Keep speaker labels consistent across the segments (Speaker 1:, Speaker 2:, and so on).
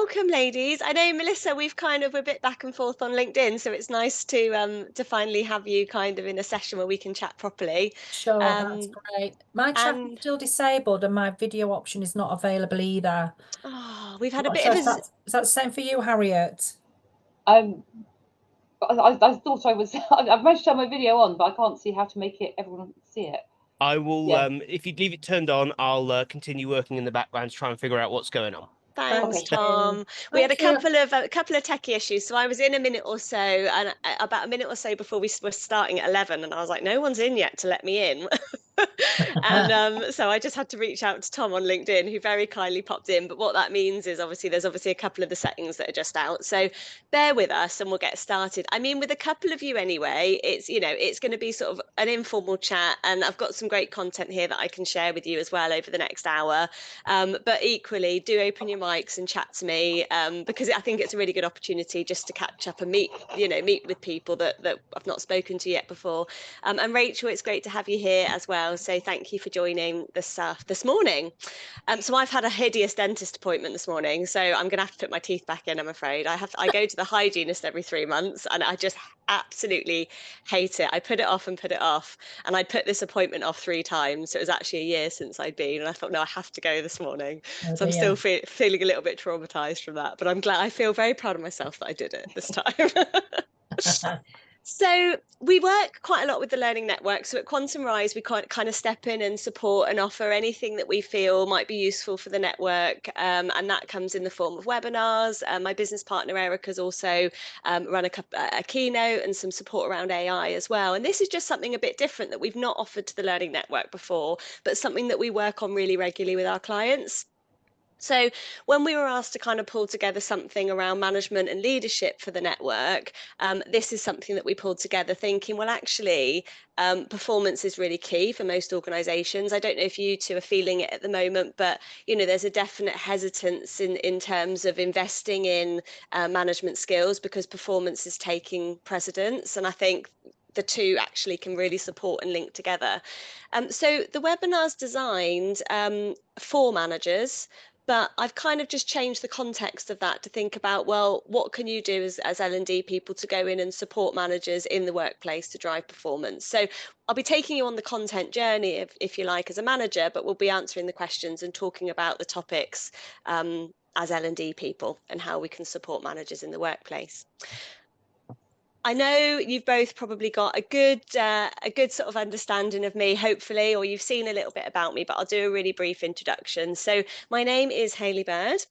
Speaker 1: welcome, ladies. I know, Melissa, we're a bit back and forth on LinkedIn, so it's nice to finally have you kind of in a session where we can chat properly.
Speaker 2: Sure, that's
Speaker 1: Um,
Speaker 2: great. My chat is
Speaker 1: and
Speaker 2: still disabled and my video option is not available either.
Speaker 1: we've had a
Speaker 2: Not
Speaker 1: bit of
Speaker 2: sure
Speaker 1: a
Speaker 2: if is that the same for you, Harriet?
Speaker 3: Um, I thought I was. I've managed to have my video on, but I can't see how to make it. Everyone see it.
Speaker 4: I will.
Speaker 3: Yeah.
Speaker 1: If
Speaker 5: you leave it turned on, I'll continue working in the background to try and figure out what's going on.
Speaker 1: Thanks,
Speaker 3: Okay.
Speaker 1: Tom. We had a
Speaker 2: Thank you.
Speaker 1: couple of techie issues. So I was in a minute or so, and about a minute or so before we were starting at 11, and I was like, no one's in yet to let me in. And so I just had to reach out to Tom on LinkedIn, who very kindly popped in. But what that means is there's obviously a couple of the settings that are just out. So bear with us and we'll get started. I mean, with a couple of you anyway, it's going to be sort of an informal chat, and I've got some great content here that I can share with you as well over the next hour. But equally, do open your mics and chat to me, because I think it's a really good opportunity just to catch up and meet with people that I've not spoken to yet before. And Rachel, it's great to have you here as well. So thank you for joining this morning. So I've had a hideous dentist appointment this morning, so I'm going to have to put my teeth back in, I'm afraid. I go to the hygienist every 3 months, and I just absolutely hate it. I put it off and put it off, and I put this appointment off 3 times. So it was actually a year since I'd been, and I thought, no, I have to go this morning.
Speaker 2: Oh,
Speaker 1: so I'm still feeling a little bit traumatized from that, but I'm glad. I feel very proud of myself that I did it this time. So we work quite a lot with the Learning Network. So at Quantum Rise, we kind of step in and support and offer anything that we feel might be useful for the network. And that comes in the form of webinars. My business partner, Erica's also run a keynote and some support around AI as well. And this is just something a bit different that we've not offered to the Learning Network before, but something that we work on really regularly with our clients. So when we were asked to kind of pull together something around management and leadership for the network, this is something that we pulled together thinking, well, actually, performance is really key for most organizations. I don't know if you two are feeling it at the moment, but, there's a definite hesitance in terms of investing in management skills because performance is taking precedence. And I think the two actually can really support and link together. So the webinar's designed for managers, but I've kind of just changed the context of that to think about, well, what can you do as L&D people to go in and support managers in the workplace to drive performance? So I'll be taking you on the content journey, if you like, as a manager, but we'll be answering the questions and talking about the topics as L&D people and how we can support managers in the workplace. I know you've both probably got a good sort of understanding of me, hopefully, or you've seen a little bit about me, but I'll do a really brief introduction. So my name is Hayley Bird.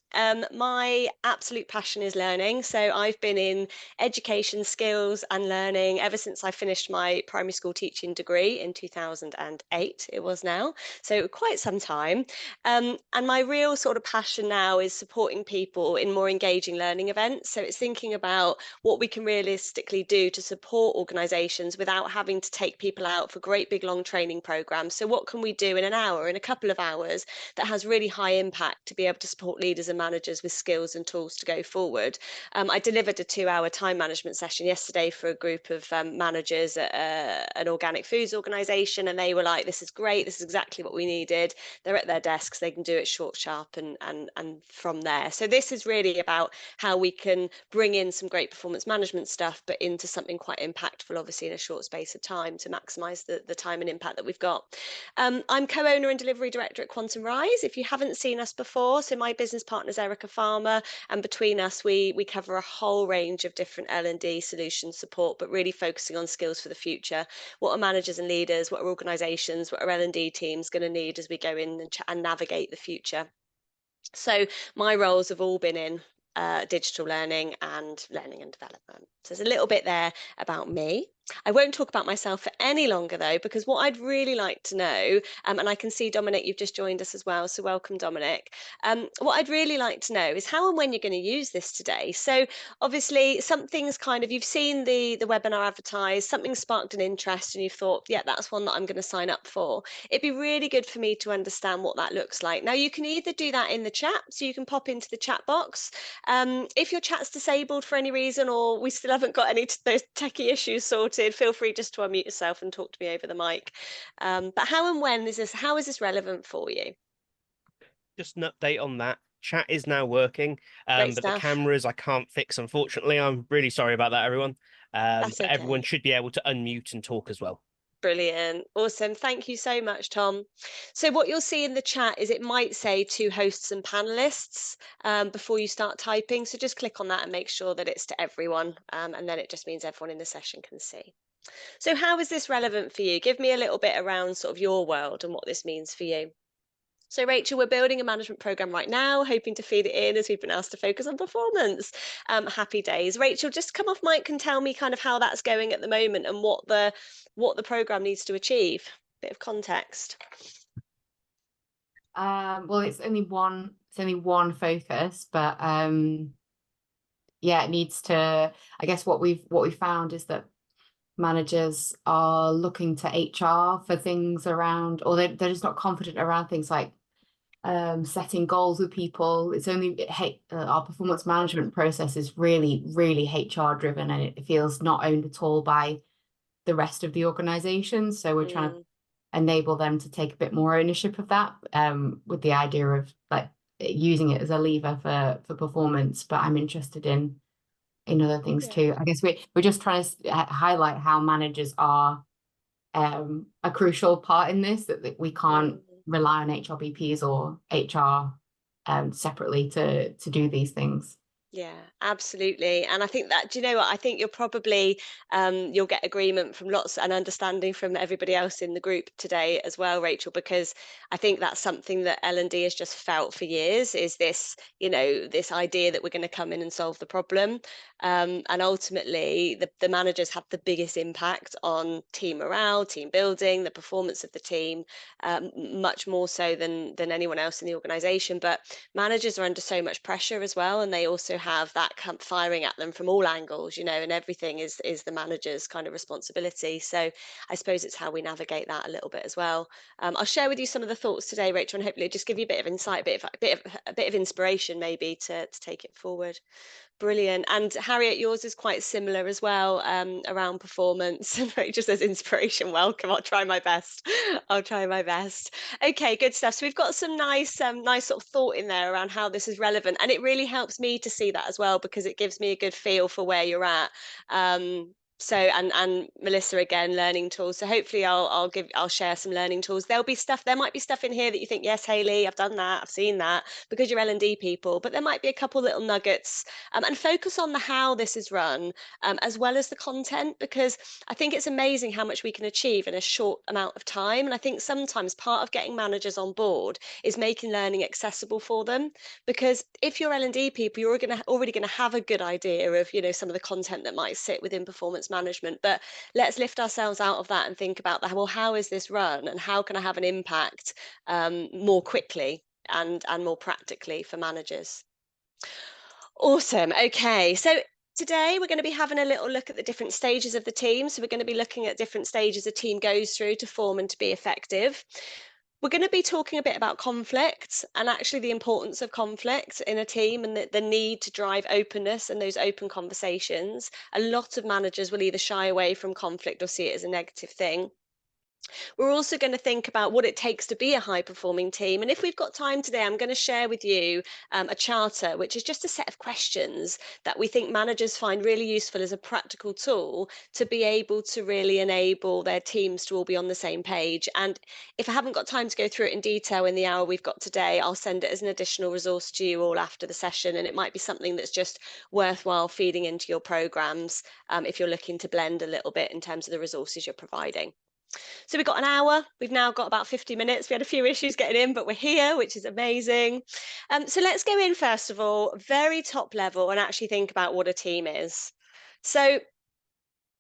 Speaker 1: My absolute passion is learning. So I've been in education, skills and learning ever since I finished my primary school teaching degree in 2008, it was now. So quite some time. And my real sort of passion now is supporting people in more engaging learning events. So it's thinking about what we can realistically do to support organizations without having to take people out for great big long training programs. So what can we do in an hour, in a couple of hours, that has really high impact to be able to support leaders and managers with skills and tools to go forward? I delivered a 2-hour time management session yesterday for a group of managers at an organic foods organization, and they were like, this is great, this is exactly what we needed. They're at their desks, they can do it short, sharp, and from there. So this is really about how we can bring in some great performance management stuff, but into something quite impactful, obviously in a short space of time, to maximize the time and impact that we've got. I'm co-owner and delivery director at Quantum Rise. If you haven't seen us before, so my business partner is Erica Farmer, and between us we cover a whole range of different L&D solution support, but really focusing on skills for the future. What are managers and leaders, what are organizations, what are L&D teams going to need as we go in and navigate the future? So my roles have all been in digital learning and development. So there's a little bit there about me. I won't talk about myself for any longer though, because what I'd really like to know, and I can see Dominic, you've just joined us as well, so welcome Dominic. What I'd really like to know is how and when you're going to use this today. So obviously something's kind of, you've seen the webinar advertised, something sparked an interest and you've thought, yeah, that's one that I'm going to sign up for. It'd be really good for me to understand what that looks like. Now you can either do that in the chat, so you can pop into the chat box. If your chat's disabled for any reason, or we still haven't got any those techie issues sorted, feel free just to unmute yourself and talk to me over the mic. But how and when is this? How is this relevant for you?
Speaker 5: Just an update on that. chat is now working,
Speaker 1: Great
Speaker 5: but the
Speaker 1: stuff.
Speaker 5: cameras I can't fix, unfortunately. I'm really sorry about that, everyone.
Speaker 1: That's
Speaker 5: But everyone
Speaker 1: okay.
Speaker 5: should be able to unmute and talk as well.
Speaker 1: Brilliant. Awesome. Thank you so much, Tom. So what you'll see in the chat is it might say to hosts and panelists before you start typing. So just click on that and make sure that it's to everyone. And then it just means everyone in the session can see. So how is this relevant for you? Give me a little bit around sort of your world and what this means for you. So, Rachel, we're building a management program right now, hoping to feed it in as we've been asked to focus on performance. Happy days. Rachel, just come off mic and tell me kind of how that's going at the moment and what the program needs to achieve. Bit of context.
Speaker 6: Well, it's only one focus, but yeah, it needs to. I guess what we found is that managers are looking to HR for things around, or they're just not confident around things like setting goals with people. It's only our performance management process is really, really HR driven, and it feels not owned at all by the rest of the organization. So we're trying to enable them to take a bit more ownership of that, with the idea of like using it as a lever for performance. But I'm interested in other things too. I guess we're just trying to highlight how managers are a crucial part in this, that we can't rely on HRBPs or HR separately to do these things.
Speaker 1: Yeah, absolutely. And I think that, do you know what? I think you'll probably you'll get agreement from lots and understanding from everybody else in the group today as well, Rachel, because I think that's something that L&D has just felt for years, is this, this idea that we're going to come in and solve the problem. And ultimately, the managers have the biggest impact on team morale, team building, the performance of the team, much more so than anyone else in the organization. But managers are under so much pressure as well, and they also have that firing at them from all angles, and everything is the manager's kind of responsibility. So I suppose it's how we navigate that a little bit as well. I'll share with you some of the thoughts today, Rachel, and hopefully just give you a bit of insight, a bit of inspiration maybe to take it forward. Brilliant. And Harriet, yours is quite similar as well, around performance. And Rachel says inspiration, welcome. I'll try my best. I'll try my best. Okay, good stuff. So we've got some nice sort of thought in there around how this is relevant. And it really helps me to see that as well, because it gives me a good feel for where you're at. So and Melissa, again, learning tools. So hopefully I'll share some learning tools. There might be stuff in here that you think, yes, Hayley, I've done that, I've seen that, because you're L&D people, but there might be a couple little nuggets, and focus on the how this is run, as well as the content, because I think it's amazing how much we can achieve in a short amount of time. And I think sometimes part of getting managers on board is making learning accessible for them, because if you're L&D people, you're already going to have a good idea of some of the content that might sit within performance management. But let's lift ourselves out of that and think about that. Well, how is this run, and how can I have an impact more quickly and more practically for managers? Awesome. Okay, so today we're going to be having a little look at the different stages of the team. So we're going to be looking at different stages a team goes through to form and to be effective. We're going to be talking a bit about conflict, and actually the importance of conflict in a team, and the need to drive openness and those open conversations. A lot of managers will either shy away from conflict or see it as a negative thing. We're also going to think about what it takes to be a high performing team. And if we've got time today, I'm going to share with you a charter, which is just a set of questions that we think managers find really useful as a practical tool to be able to really enable their teams to all be on the same page. And if I haven't got time to go through it in detail in the hour we've got today, I'll send it as an additional resource to you all after the session. And it might be something that's just worthwhile feeding into your programs, if you're looking to blend a little bit in terms of the resources you're providing. So we've got an hour. We've now got about 50 minutes. We had a few issues getting in, but we're here, which is amazing. So let's go in, first of all, very top level, and actually think about what a team is. So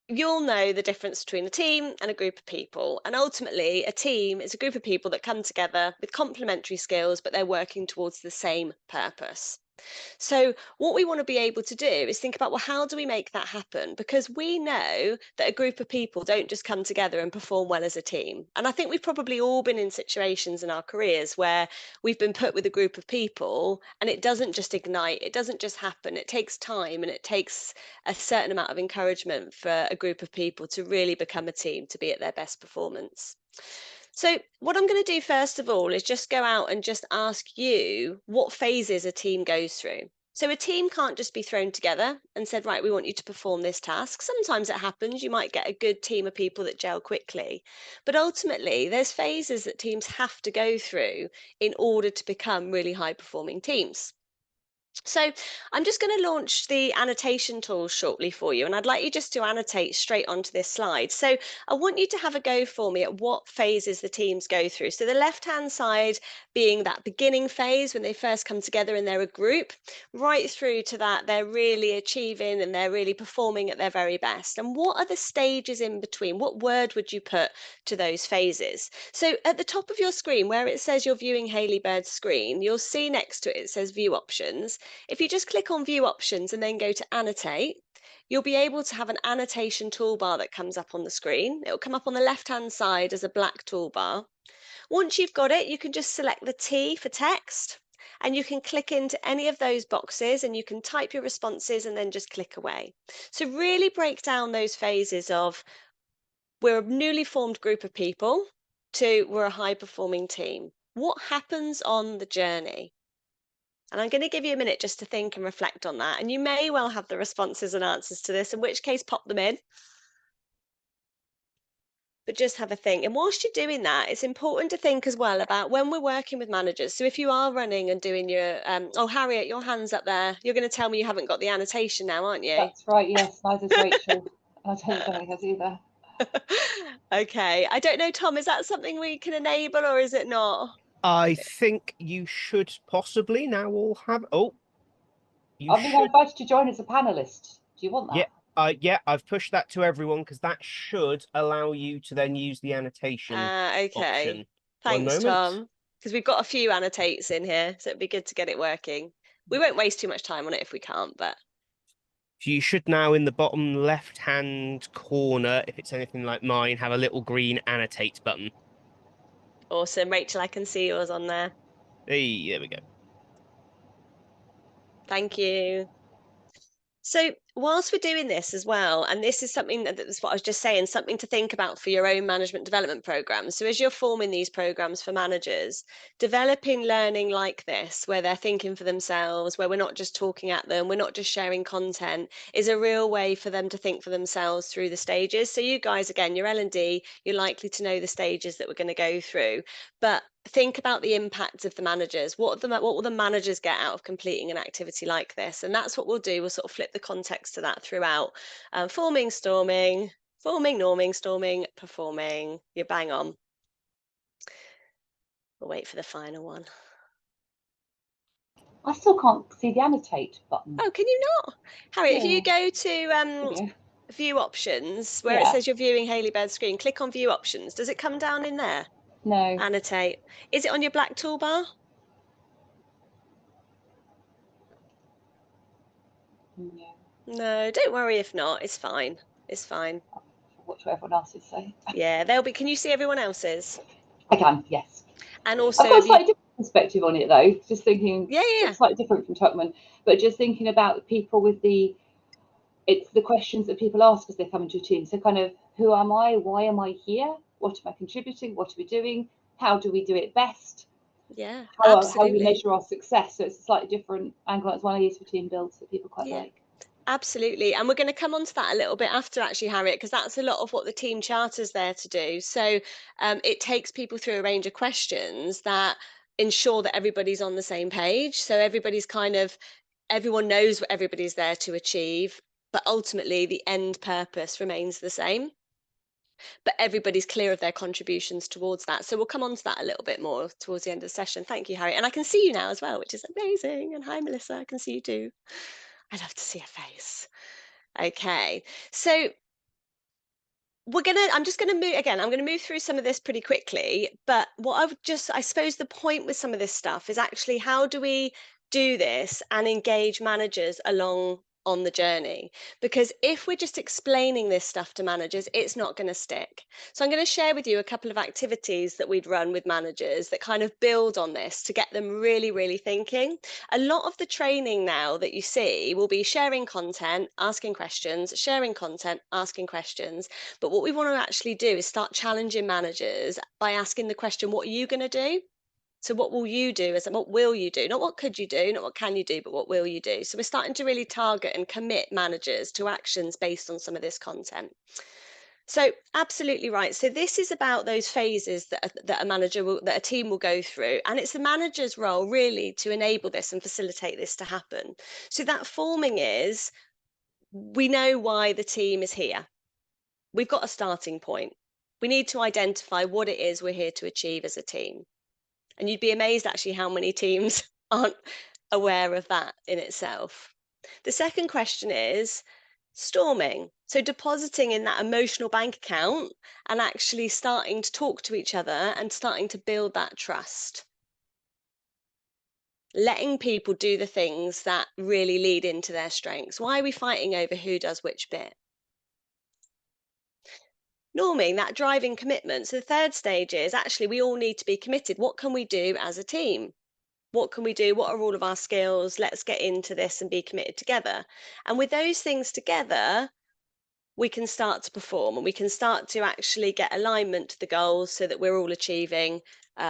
Speaker 1: you'll know the difference between a team and a group of people. And ultimately, a team is a group of people that come together with complementary skills, but they're working towards the same purpose. So what we want to be able to do is think about, well, how do we make that happen? Because we know that a group of people don't just come together and perform well as a team. And I think we've probably all been in situations in our careers where we've been put with a group of people and it doesn't just ignite, it doesn't just happen. It takes time, and it takes a certain amount of encouragement for a group of people to really become a team, to be at their best performance. So what I'm going to do first of all is just go out and just ask you what phases a team goes through. So a team can't just be thrown together and said, right, we want you to perform this task. Sometimes it happens, you might get a good team of people that gel quickly. But ultimately, there's phases that teams have to go through in order to become really high performing teams. So I'm just going to launch the annotation tool shortly for you, and I'd like you just to annotate straight onto this slide. So I want you to have a go for me at what phases the teams go through. So the left-hand side being that beginning phase when they first come together and they're a group, right through to that they're really achieving and they're really performing at their very best. And what are the stages in between? What word would you put to those phases? So at the top of your screen, where it says you're viewing Hayley Bird's screen, you'll see next to it, it says View Options. If you just click on View Options and then go to Annotate, you'll be able to have an annotation toolbar that comes up on the screen. It'll come up on the left-hand side as a black toolbar. Once you've got it, you can just select the T for text, and you can click into any of those boxes and you can type your responses and then just click away. So really break down those phases of we're a newly formed group of people to we're a high-performing team. What happens on the journey? And I'm going to give you a minute just to think and reflect on that. And you may well have the responses and answers to this, in which case pop them in. But just have a think. And whilst you're doing that, it's important to think as well about when we're working with managers. So if you are running and doing your, oh, Harriet, your hand's up there. You're going to tell me you haven't got the annotation now, aren't you?
Speaker 3: That's right, yes, neither's Rachel. I don't think has either.
Speaker 1: Okay. I don't know, Tom, is that something we can enable or is it not?
Speaker 5: I think you should possibly now all have. Oh, you
Speaker 3: I mean, I
Speaker 5: should.
Speaker 3: invited you to join as a panelist. Do you want that?
Speaker 5: Yeah. Yeah, I've pushed that to everyone because that should allow you to then use the annotation
Speaker 1: Okay.
Speaker 5: option. One
Speaker 1: Thanks,
Speaker 5: moment.
Speaker 1: Tom. Because we've got a few annotates in here, so it'd be good to get it working. We won't waste too much time on it if we can't, but
Speaker 5: So you should now in the bottom left-hand corner, if it's anything like mine, have a little green annotate button.
Speaker 1: awesome. Rachel, I can see yours on there.
Speaker 5: Hey, there we go.
Speaker 1: Thank you. So whilst we're doing this as well, and this is something that's what I was just saying, something to think about for your own management development programs. So as you're forming these programs for managers, developing learning like this, where they're thinking for themselves, where we're not just talking at them, we're not just sharing content, is a real way for them to think for themselves through the stages. So you guys, again, your L&D, you're likely to know the stages that we're going to go through, but think about the impacts of the managers. What will the managers get out of completing an activity like this? And that's what we'll do. We'll sort of flip the context to that throughout. Forming, storming, norming, storming, performing. You're bang on. We'll wait for the final one.
Speaker 3: I still can't see the annotate button.
Speaker 1: Oh, can you not? Harriet, if you
Speaker 3: Yeah.
Speaker 1: go to view options, where it
Speaker 3: Yeah.
Speaker 1: says you're viewing Hayley Bird's screen, click on view options. Does it come down in there?
Speaker 3: No.
Speaker 1: Annotate. Is it on your black toolbar?
Speaker 3: No.
Speaker 1: No, don't worry if not. It's fine. It's fine.
Speaker 3: Watch what everyone else is saying.
Speaker 1: Yeah, they'll be. Can you see everyone else's?
Speaker 3: I can, yes.
Speaker 1: And also,
Speaker 3: I've got a slightly different perspective on it though. Just thinking,
Speaker 1: yeah.
Speaker 3: it's slightly different from Tuckman, but just thinking about the people with it's the questions that people ask as they come into a team. So kind of, who am I? Why am I here? What am I contributing? What are we doing? How do we do it best?
Speaker 1: Yeah,
Speaker 3: how
Speaker 1: absolutely.
Speaker 3: we measure our success. So it's a slightly different angle. That's one I use for team builds that people quite like.
Speaker 1: Absolutely. And we're going to come on to that a little bit after, actually, Harriet, because that's a lot of what the team charter's there to do. So it takes people through a range of questions that ensure that everybody's on the same page. So everyone knows what everybody's there to achieve, but ultimately the end purpose remains the same. But everybody's clear of their contributions towards that. So we'll come on to that a little bit more towards the end of the session. Thank you, Harriet. And I can see you now as well, which is amazing. And hi, Melissa, I can see you too. I'd love to see a face. Okay, so I'm just gonna move again. I'm gonna move through some of this pretty quickly, but I suppose the point with some of this stuff is actually how do we do this and engage managers along on the journey, because if we're just explaining this stuff to managers, it's not going to stick. So I'm going to share with you a couple of activities that we'd run with managers that kind of build on this to get them really, really thinking. A lot of the training now that you see will be sharing content, asking questions, sharing content, asking questions. But what we want to actually do is start challenging managers by asking the question, what are you going to do? So what will you do? What will you do? Not what could you do, not what can you do, but what will you do? So we're starting to really target and commit managers to actions based on some of this content. So absolutely right. So this is about those phases that a manager will, that a team will go through, and it's the manager's role really to enable this and facilitate this to happen. So that forming is, we know why the team is here. We've got a starting point. We need to identify what it is we're here to achieve as a team. And you'd be amazed actually how many teams aren't aware of that in itself. The second question is storming. So depositing in that emotional bank account and actually starting to talk to each other and starting to build that trust. Letting people do the things that really lead into their strengths. Why are we fighting over who does which bit? Norming, that driving commitment. So the third stage is actually we all need to be committed. What can we do as a team? What can we do? What are all of our skills? Let's get into this and be committed together. And with those things together, we can start to perform and we can start to actually get alignment to the goals so that we're all achieving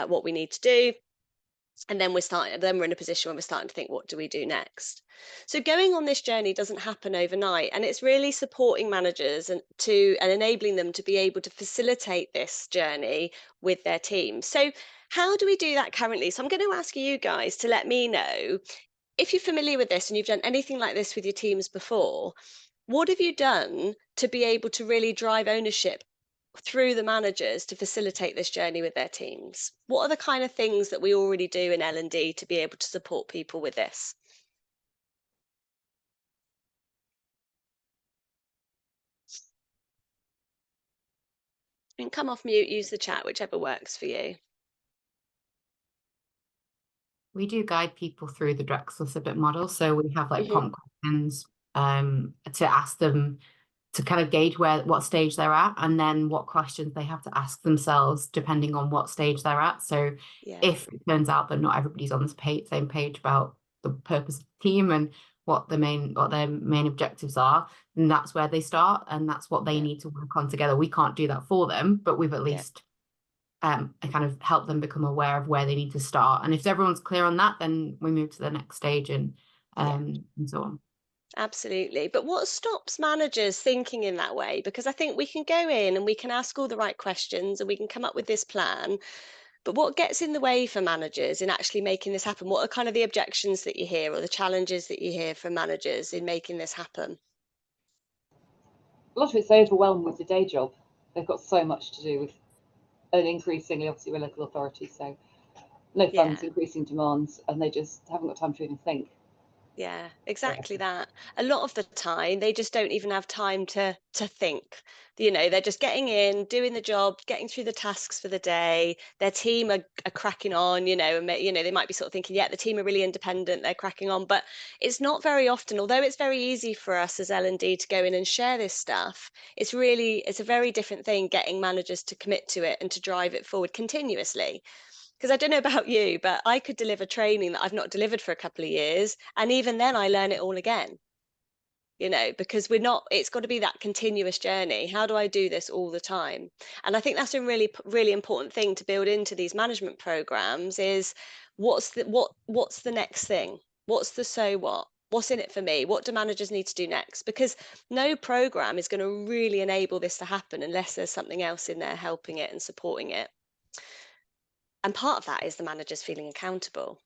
Speaker 1: what we need to do. And then we're in a position where we're starting to think, what do we do next? So going on this journey doesn't happen overnight, and it's really supporting managers and enabling them to be able to facilitate this journey with their team. So how do we do that currently? So I'm going to ask you guys to let me know if you're familiar with this and you've done anything like this with your teams before. What have you done to be able to really drive ownership through the managers to facilitate this journey with their teams? What are the kind of things that we already do in L&D to be able to support people with this? And come off mute, use the chat, whichever works for you.
Speaker 6: We do guide people through the Drexel Civic model. So we have like prompt questions to ask them to kind of gauge what stage they're at, and then what questions they have to ask themselves depending on what stage they're at. So if it turns out that not everybody's on this same page about the purpose of the team and what their main objectives are, then that's where they start, and that's what they need to work on together. We can't do that for them, but we've at least kind of helped them become aware of where they need to start. And if everyone's clear on that, then we move to the next stage and so on.
Speaker 1: Absolutely. But what stops managers thinking in that way? Because I think we can go in and we can ask all the right questions and we can come up with this plan. But what gets in the way for managers in actually making this happen? What are kind of the objections that you hear or the challenges that you hear from managers in making this happen?
Speaker 3: A lot of it's overwhelmed with the day job. They've got so much to do with, and increasingly, obviously, we're local authority, so no funds, increasing demands, and they just haven't got time to even think.
Speaker 1: Yeah, exactly that. A lot of the time, they just don't even have time to think. You know, they're just getting in, doing the job, getting through the tasks for the day. Their team are cracking on, and they might be sort of thinking, yeah, the team are really independent, they're cracking on. But it's not very often, although it's very easy for us as L&D to go in and share this stuff, it's a very different thing getting managers to commit to it and to drive it forward continuously. Because I don't know about you, but I could deliver training that I've not delivered for a couple of years, and even then I learn it all again. Because it's got to be that continuous journey. How do I do this all the time? And I think that's a really, really important thing to build into these management programs is what's the next thing? What's the so what? What's in it for me? What do managers need to do next? Because no program is going to really enable this to happen unless there's something else in there helping it and supporting it. And part of that is the managers feeling accountable.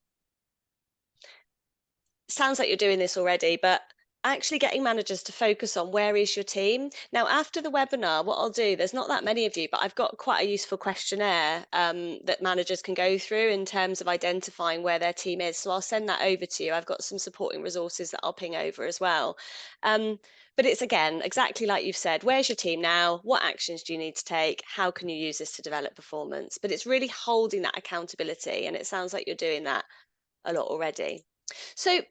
Speaker 1: Sounds like you're doing this already, but actually getting managers to focus on where is your team. Now, after the webinar, what I'll do, there's not that many of you, but I've got quite a useful questionnaire that managers can go through in terms of identifying where their team is. So I'll send that over to you. I've got some supporting resources that I'll ping over as well. But it's, again, exactly like you've said, where's your team now? What actions do you need to take? How can you use this to develop performance? But it's really holding that accountability. And it sounds like you're doing that a lot already. So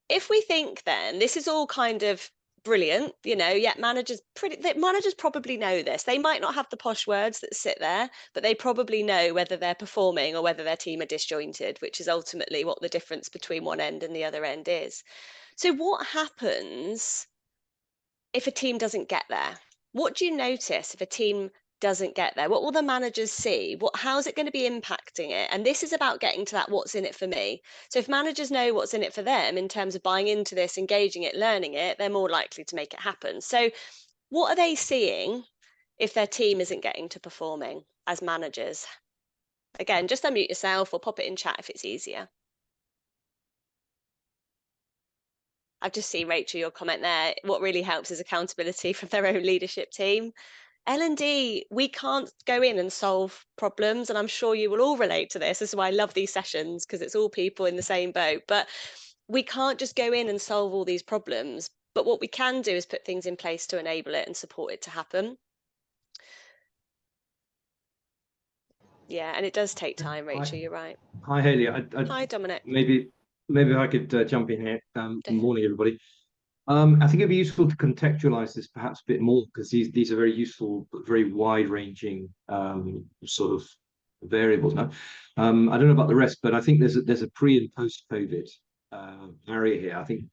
Speaker 1: if we think then this is all kind of brilliant, yet managers probably know this. They might not have the posh words that sit there, but they probably know whether they're performing or whether their team are disjointed, which is ultimately what the difference between one end and the other end is. So what happens if a team doesn't get there? What do you notice if a team doesn't get there? What will the managers see? How is it going to be impacting it? And this is about getting to that what's in it for me. So if managers know what's in it for them in terms of buying into this, engaging it, learning it, they're more likely to make it happen. So what are they seeing if their team isn't getting to performing as managers? Again, just unmute yourself or pop it in chat if it's easier. I've just seen, Rachel, your comment there. What really helps is accountability from their own leadership team. L&D, we can't go in and solve problems, and I'm sure you will all relate to this. This is why I love these sessions, because it's all people in the same boat. But we can't just go in and solve all these problems. But what we can do is put things in place to enable it and support it to happen. Yeah, and it does take time, Rachel, you're right.
Speaker 7: Hi, Hayley.
Speaker 1: Hi, Dominic.
Speaker 7: Maybe I could jump in here. Good morning, everybody. I think it'd be useful to contextualize this perhaps a bit more, because these are very useful but very wide-ranging sort of variables. Now, I don't know about the rest, but I think there's a pre and post-COVID area here. I think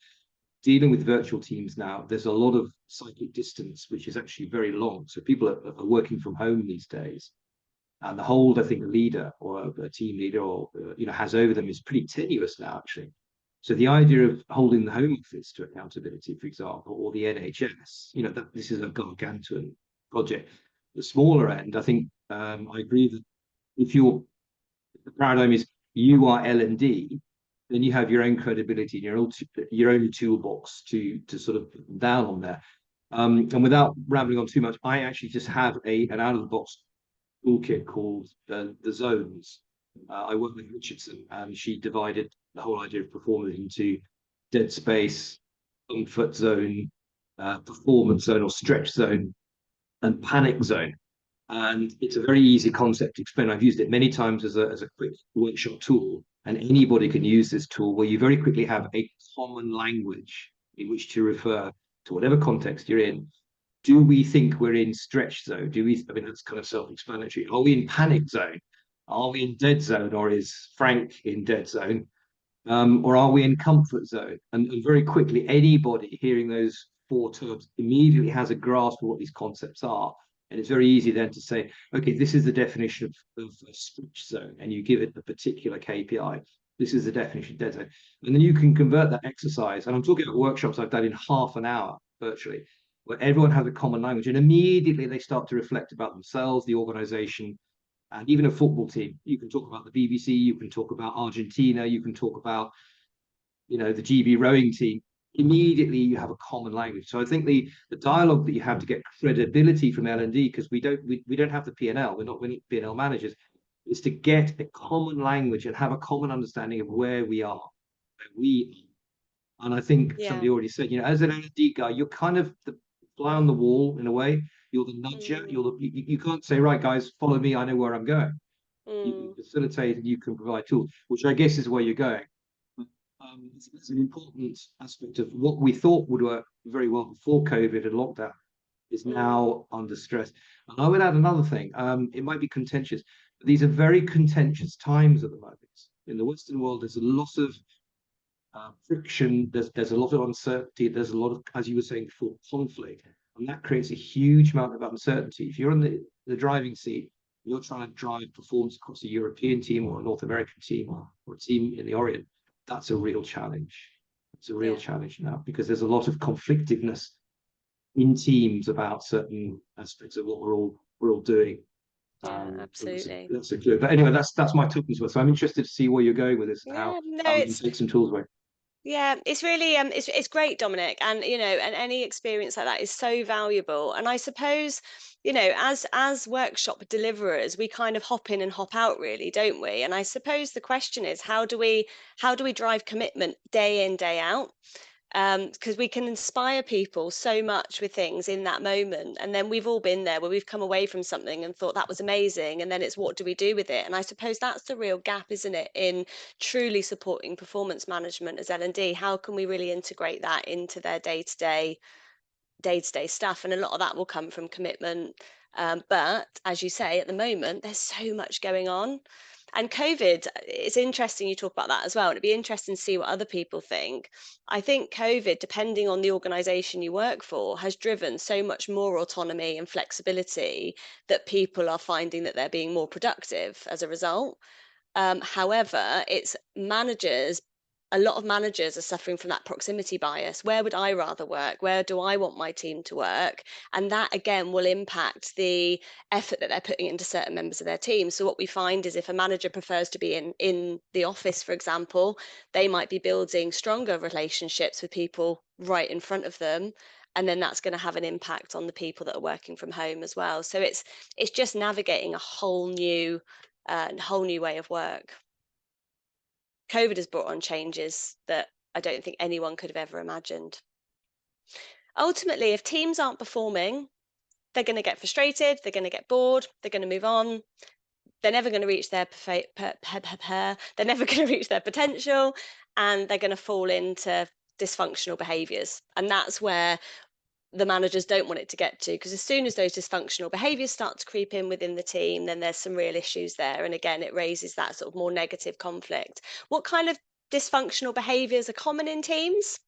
Speaker 7: dealing with virtual teams now, there's a lot of cyclic distance, which is actually very long. So people are working from home these days, and the hold, I think, a leader or a team leader or has over them is pretty tenuous now, actually. So the idea of holding the Home Office to accountability, for example, or the NHS, this is a gargantuan project. The smaller end, I think, I agree that if the paradigm is you are L&D, then you have your own credibility, your own toolbox to sort of down on there. And without rambling on too much, I actually just have an out of the box toolkit called the zones. I work with Richardson, and she divided the whole idea of performance into dead space, comfort zone, performance zone or stretch zone, and panic zone. And it's a very easy concept to explain. I've used it many times as a quick workshop tool, and anybody can use this tool, where you very quickly have a common language in which to refer to whatever context you're in. Do we think we're in stretch zone? That's kind of self-explanatory. Are we in panic zone? Are we in dead zone, or is Frank in dead zone? Or are we in comfort zone? And very quickly, anybody hearing those four terms immediately has a grasp of what these concepts are. And it's very easy then to say, okay, this is the definition of a stretch zone, and you give it a particular KPI. This is the definition of dead zone. And then you can convert that exercise. And I'm talking about workshops I've done in half an hour virtually, where everyone has a common language, and immediately they start to reflect about themselves, the organization, and even a football team. You can talk about the BBC, you can talk about Argentina, you can talk about, the GB rowing team. Immediately you have a common language. So I think the dialogue that you have to get credibility from L&D, because we don't have the P&L, we're not P&L managers, is to get a common language and have a common understanding of where we are. And I think somebody already said, as an L&D guy, you're kind of the fly on the wall in a way. You're the nudger. You can't say, right, guys, follow me, I know where I'm going. You can facilitate and you can provide tools, which I guess is where you're going. It's an important aspect of what we thought would work very well before COVID and lockdown is now under stress. And I would add another thing. It might be contentious, but these are very contentious times at the moment. In the Western world, there's a lot of friction. There's a lot of uncertainty. There's a lot of, as you were saying before, conflict. And that creates a huge amount of uncertainty. If you're in the driving seat, you're trying to drive performance across a European team or a North American team or a team in the Orient. That's a real challenge. It's a real challenge now, because there's a lot of conflictiveness in teams about certain aspects of what we're all doing.
Speaker 1: Absolutely.
Speaker 7: That's a clue. But anyway, that's my talking to us. So I'm interested to see where you're going with this and how we can take some tools away.
Speaker 1: Yeah, it's really it's great, Dominic, and and any experience like that is so valuable. And I suppose, as workshop deliverers, we kind of hop in and hop out, really, don't we? And I suppose the question is, how do we drive commitment day in, day out? because we can inspire people so much with things in that moment, and then we've all been there where we've come away from something and thought that was amazing, and then it's what do we do with it? And I suppose that's the real gap, isn't it, in truly supporting performance management as L&D. How can we really integrate that into their day-to-day stuff? And a lot of that will come from commitment, but as you say, at the moment there's so much going on. And COVID, it's interesting you talk about that as well. And it'd be interesting to see what other people think. I think COVID, depending on the organization you work for, has driven so much more autonomy and flexibility that people are finding that they're being more productive as a result. However, it's managers. A lot of managers are suffering from that proximity bias. Where would I rather work? Where do I want my team to work? And that again will impact the effort that they're putting into certain members of their team. So what we find is if a manager prefers to be in the office, for example, they might be building stronger relationships with people right in front of them. And then that's going to have an impact on the people that are working from home as well. So it's just navigating a whole new way of work. COVID has brought on changes that I don't think anyone could have ever imagined. Ultimately, if teams aren't performing, they're going to get frustrated, they're going to get bored, they're going to move on. They're never going to reach their they're never going to reach their potential, and they're going to fall into dysfunctional behaviors. And that's where the managers don't want it to get to, because as soon as those dysfunctional behaviors start to creep in within the team, then there's some real issues there. And again, it raises that sort of more negative conflict. What kind of dysfunctional behaviors are common in teams?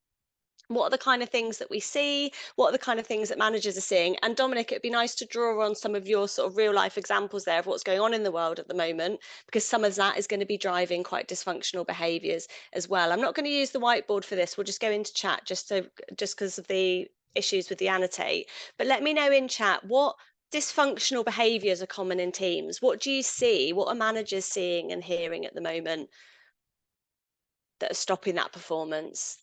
Speaker 1: What are the kind of things that we see? What are the kind of things that managers are seeing? And Dominic, it'd be nice to draw on some of your sort of real life examples there of what's going on in the world at the moment, because some of that is going to be driving quite dysfunctional behaviors as well. I'm not going to use the whiteboard for this. We'll just go into chat just because of the issues with the annotate. But let me know in chat what dysfunctional behaviors are common in teams. What do you see? What are managers seeing and hearing at the moment that are stopping that performance?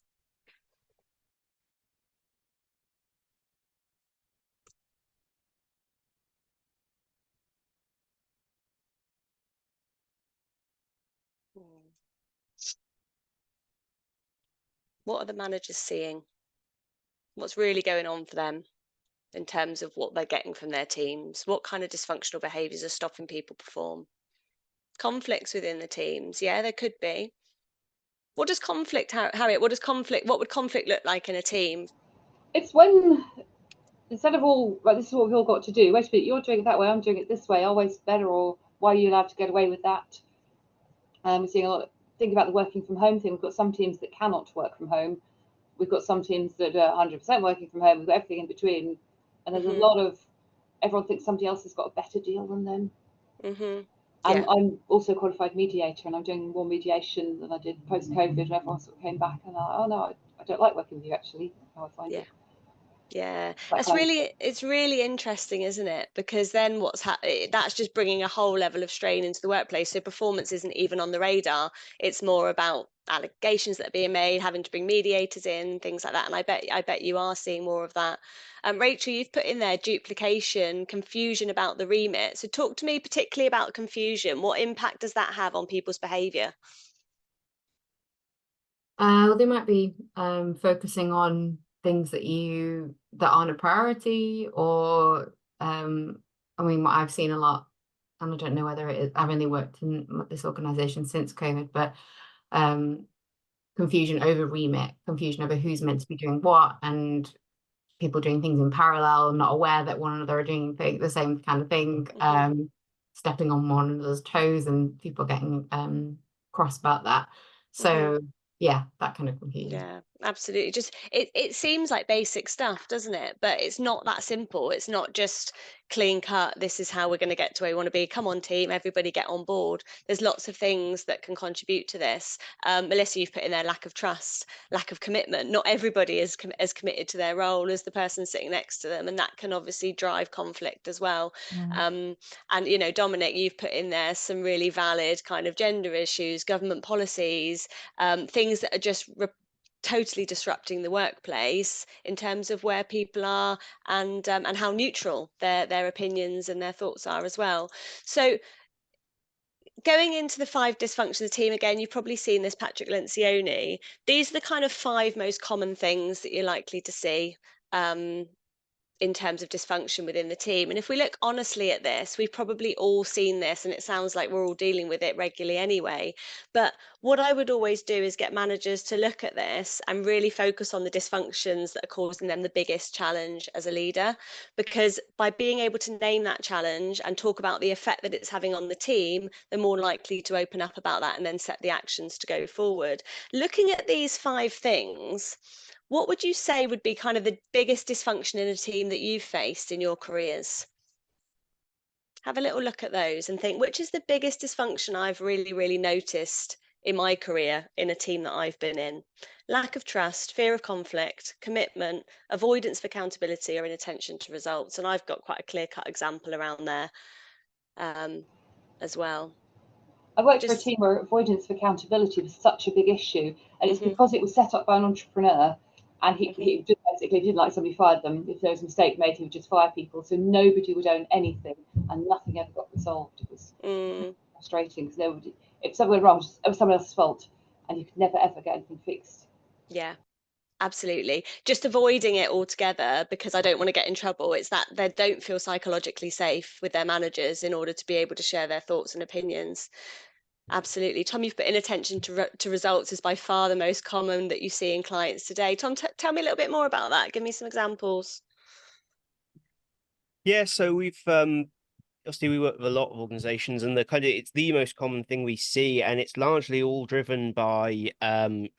Speaker 1: What are the managers seeing? What's really going on for them in terms of what they're getting from their teams? What kind of dysfunctional behaviours are stopping people perform? Conflicts within the teams. Yeah, there could be. What does conflict, Harriet, what would conflict look like in a team?
Speaker 3: It's when, instead of all, right, this is what we've all got to do. Wait a minute, you're doing it that way, I'm doing it this way. Always better, or why are you allowed to get away with that? We're seeing a lot. Think about the working from home thing. We've got some teams that cannot work from home. We've got some teams that are 100% working from home. We've got everything in between, and there's a lot of, everyone thinks somebody else has got a better deal than them. And I'm also a qualified mediator, and I'm doing more mediation than I did post-COVID, where everyone sort of came back and oh no, I don't like working with you, actually, how I find it.
Speaker 1: Yeah, it's really interesting, isn't it? Because then that's just bringing a whole level of strain into the workplace. So performance isn't even on the radar. It's more about allegations that are being made, having to bring mediators in, things like that. And I bet you are seeing more of that. Rachel, you've put in there duplication, confusion about the remit. So talk to me particularly about confusion. What impact does that have on people's behaviour?
Speaker 6: Well, they might be focusing on things that aren't a priority, or I mean, what I've seen a lot, and I don't know whether it is, I've only worked in this organization since COVID, but confusion over remit, confusion over who's meant to be doing what, and people doing things in parallel, not aware that one another are doing the same kind of thing, stepping on one another's toes, and people getting cross about that. So yeah, that kind of confusion.
Speaker 1: Yeah, absolutely. Just it seems like basic stuff, doesn't it? But it's not that simple. It's not just clean cut. This is how we're going to get to where we want to be. Come on, team, everybody get on board. There's lots of things that can contribute to this. Melissa, you've put in there lack of trust, lack of commitment. Not everybody is as committed to their role as the person sitting next to them, and that can obviously drive conflict as well. And you know, Dominic, you've put in there some really valid kind of gender issues, government policies, things that are just totally disrupting the workplace in terms of where people are and how neutral their opinions and their thoughts are as well. So going into the 5 dysfunctions of the team, again, you've probably seen this, Patrick Lencioni. These are the kind of 5 most common things that you're likely to see in terms of dysfunction within the team. And if we look honestly at this, we've probably all seen this, and it sounds like we're all dealing with it regularly anyway. But what I would always do is get managers to look at this and really focus on the dysfunctions that are causing them the biggest challenge as a leader, because by being able to name that challenge and talk about the effect that it's having on the team, they're more likely to open up about that and then set the actions to go forward. Looking at these 5 things, what would you say would be kind of the biggest dysfunction in a team that you've faced in your careers? Have a little look at those and think, which is the biggest dysfunction I've really noticed in my career in a team that I've been in? Lack of trust, fear of conflict, commitment, avoidance of accountability, or inattention to results. And I've got quite a clear-cut example around there as well.
Speaker 3: I worked for a team where avoidance of accountability was such a big issue, and it's because it was set up by an entrepreneur. And he just basically didn't like somebody fired them. If there was a mistake made, he would just fire people. So nobody would own anything, and nothing ever got resolved. It was frustrating because if something went wrong, it was someone else's fault, and you could never ever get anything fixed.
Speaker 1: Yeah, absolutely. Just avoiding it altogether because I don't want to get in trouble. It's that they don't feel psychologically safe with their managers in order to be able to share their thoughts and opinions. Absolutely. Tom, you've put inattention to results is by far the most common that you see in clients today. Tom, tell me a little bit more about that. Give me some examples.
Speaker 5: Yeah, so we've obviously we work with a lot of organizations, and it's the most common thing we see, and it's largely all driven by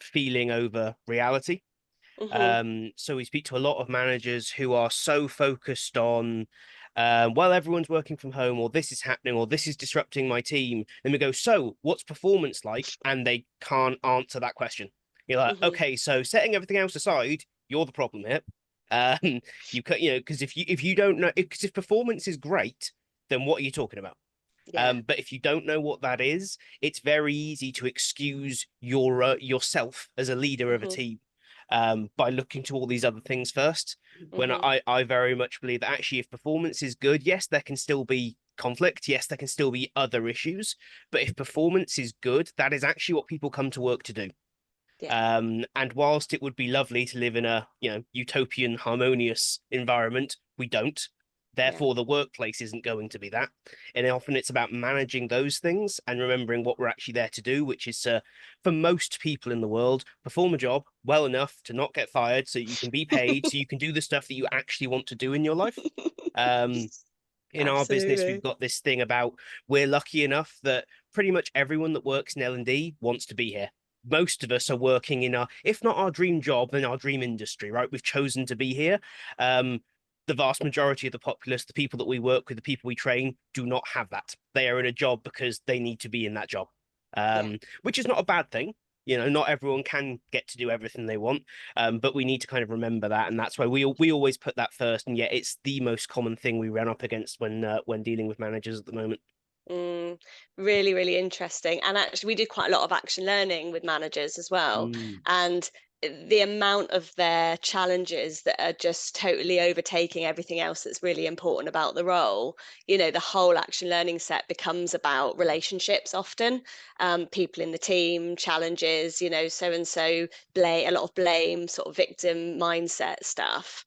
Speaker 5: feeling over reality. So we speak to a lot of managers who are so focused on well, everyone's working from home, or this is happening, or this is disrupting my team. Then we go, so what's performance like? And they can't answer that question. You're like, okay, so setting everything else aside, you're the problem here. Because if you don't know, because if performance is great, then what are you talking about?
Speaker 1: Yeah.
Speaker 5: But if you don't know what that is, it's very easy to excuse yourself as a leader of a team by looking to all these other things first. When I very much believe that actually, if performance is good, yes, there can still be conflict. Yes, there can still be other issues. But if performance is good, that is actually what people come to work to do.
Speaker 1: Yeah.
Speaker 5: And whilst it would be lovely to live in a utopian, harmonious environment, we don't. Therefore, the workplace isn't going to be that. And often it's about managing those things and remembering what we're actually there to do, which is to, for most people in the world, perform a job well enough to not get fired so you can be paid, so you can do the stuff that you actually want to do in your life. In our business, we've got this thing about we're lucky enough that pretty much everyone that works in L&D wants to be here. Most of us are working in if not our dream job, then our dream industry, right? We've chosen to be here. The vast majority of the populace, the people that we work with, the people we train, do not have that. They are in a job because they need to be in that job, which is not a bad thing. Not everyone can get to do everything they want, but we need to kind of remember that, and that's why we always put that first. And yet, it's the most common thing we run up against when dealing with managers at the moment.
Speaker 1: Really interesting. And actually, we do quite a lot of action learning with managers as well. And the amount of their challenges that are just totally overtaking everything else that's really important about the role, the whole action learning set becomes about relationships often, people in the team, challenges, so and so, a lot of blame, sort of victim mindset stuff.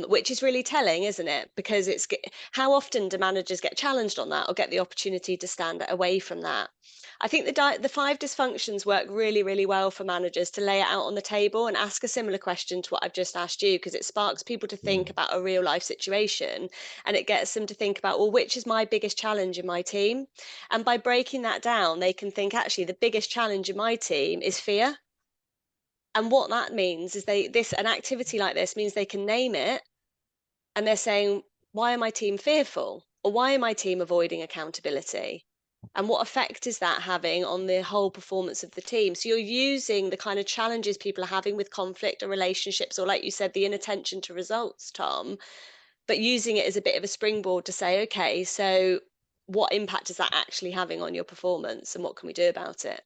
Speaker 1: Which is really telling, isn't it? Because how often do managers get challenged on that or get the opportunity to stand away from that? I think the 5 dysfunctions work really well for managers to lay it out on the table and ask a similar question to what I've just asked you, because it sparks people to think about a real life situation, and it gets them to think about, well, which is my biggest challenge in my team? And by breaking that down, they can think, actually, the biggest challenge in my team is fear. And what that means is an activity like this means they can name it, and they're saying, why are my team fearful? Or why are my team avoiding accountability? And what effect is that having on the whole performance of the team? So you're using the kind of challenges people are having with conflict or relationships, or like you said, the inattention to results, Tom, but using it as a bit of a springboard to say, okay, so what impact is that actually having on your performance, and what can we do about it?